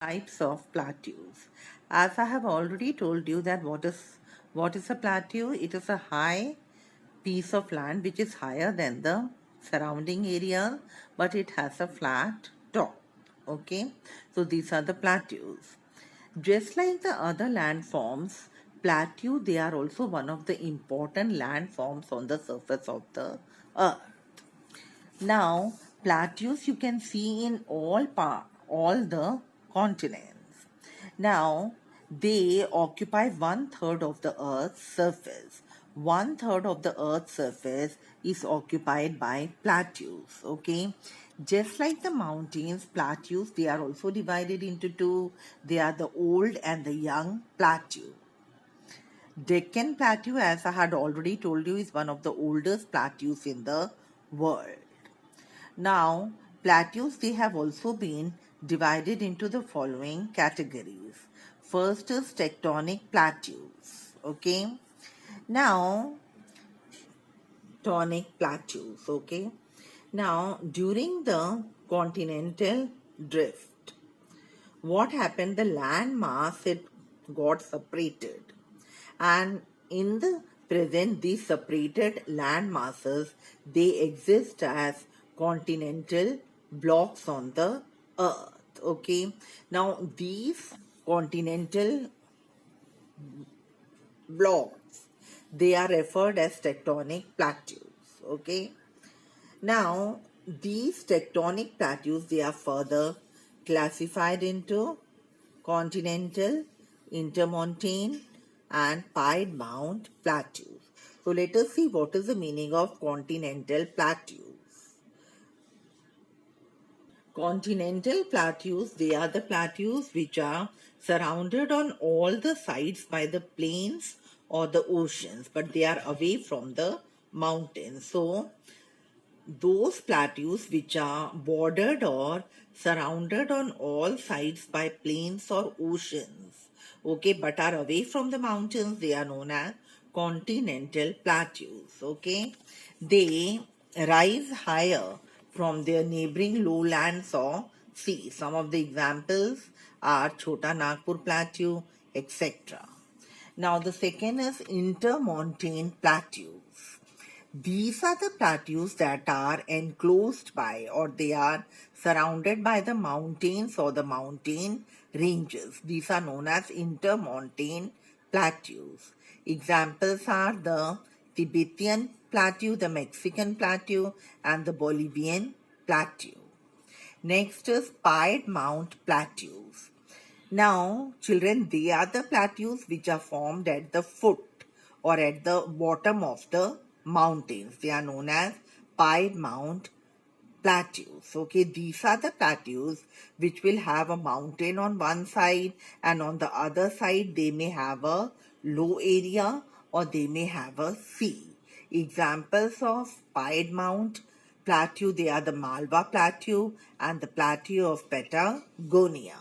Types of plateaus. As I have already told you that what is a plateau? It is a high piece of land which is higher than the surrounding area, but it has a flat top. Okay, so these are the plateaus. Just like the other landforms, plateau they are also one of the important landforms on the surface of the earth. Now, plateaus you can see in all the continents. Now, they occupy one third of the Earth's surface. One third of the Earth's surface is occupied by plateaus. Okay, just like the mountains, plateaus they are also divided into two. They are the old and the young plateau. Deccan Plateau, as I had already told you, is one of the oldest plateaus in the world. Now, plateaus they have also been divided into the following categories. First is tectonic plateaus. Okay. Now, tectonic plateaus. Okay. Now, during the continental drift, what happened? The land mass it got separated, and in the present these separated land masses they exist as continental blocks on the earth. Okay, now these continental blocks they are referred as tectonic plateaus. Okay, now these tectonic plateaus they are further classified into continental, intermontane, and piedmont plateaus. So let us see what is the meaning of continental plateaus. Continental plateaus, they are the plateaus which are surrounded on all the sides by the plains or the oceans, but they are away from the mountains. So those plateaus which are bordered or surrounded on all sides by plains or oceans, okay, but are away from the mountains, they are known as continental plateaus. Okay, they rise higher from their neighboring lowlands or sea. Some of the examples are Chota Nagpur Plateau, etc. Now the second is intermontane plateaus. These are the plateaus that are enclosed by or they are surrounded by the mountains or the mountain ranges. These are known as intermontane plateaus. Examples are the Tibetan plateau, the Mexican plateau, and the Bolivian plateau. Next is piedmont plateaus. Now, children, they are the plateaus which are formed at the foot or at the bottom of the mountains. They are known as piedmont plateaus. Okay, these are the plateaus which will have a mountain on one side, and on the other side they may have a low area or they may have a sea. Examples of piedmont plateau, they are the Malwa plateau and the plateau of Patagonia.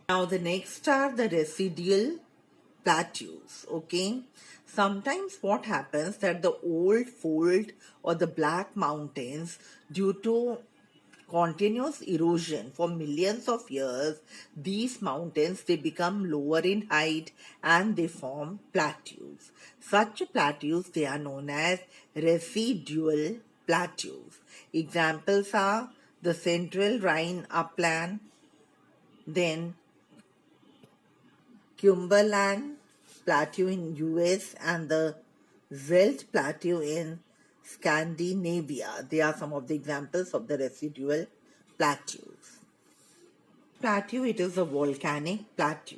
Now the next are the residual plateaus. Okay, sometimes what happens that the old fold or the black mountains, due to continuous erosion for millions of years, these mountains they become lower in height and they form plateaus. Such plateaus they are known as residual plateaus. Examples are the Central Rhine upland, then Cumberland Plateau in US and the Zelt Plateau in Scandinavia. They are some of the examples of the residual plateaus. Plateau, it is a volcanic plateau.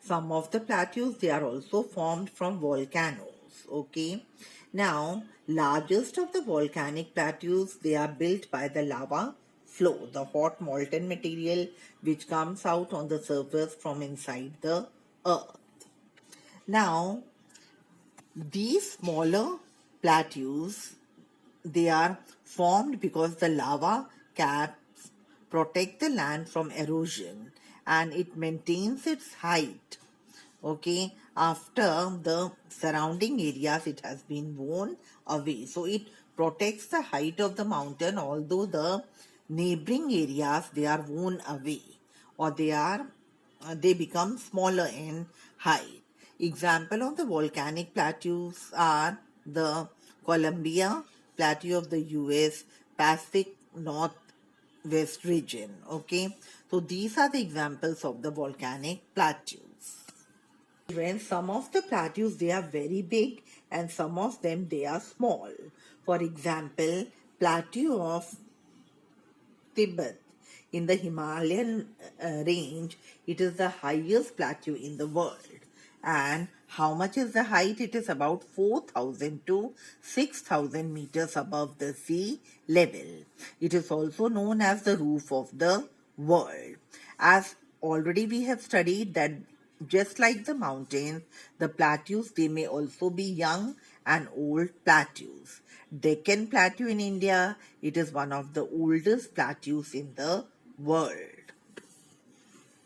Some of the plateaus, they are also formed from volcanoes. Okay. Now, largest of the volcanic plateaus, they are built by the lava flow, the hot molten material which comes out on the surface from inside the earth. Now, these smaller plateaus, they are formed because the lava caps protect the land from erosion and it maintains its height. Okay, after the surrounding areas it has been worn away. So it protects the height of the mountain although the neighboring areas they are worn away or they become smaller in height. Example of the volcanic plateaus are the Columbia Plateau of the US, Pacific Northwest region. Okay, so these are the examples of the volcanic plateaus. When some of the plateaus they are very big and some of them they are small. For example, plateau of Tibet in the Himalayan range, it is the highest plateau in the world. And how much is the height? It is about 4,000 to 6,000 meters above the sea level. It is also known as the roof of the world. As already we have studied that just like the mountains, the plateaus, they may also be young and old plateaus. Deccan Plateau in India, it is one of the oldest plateaus in the world.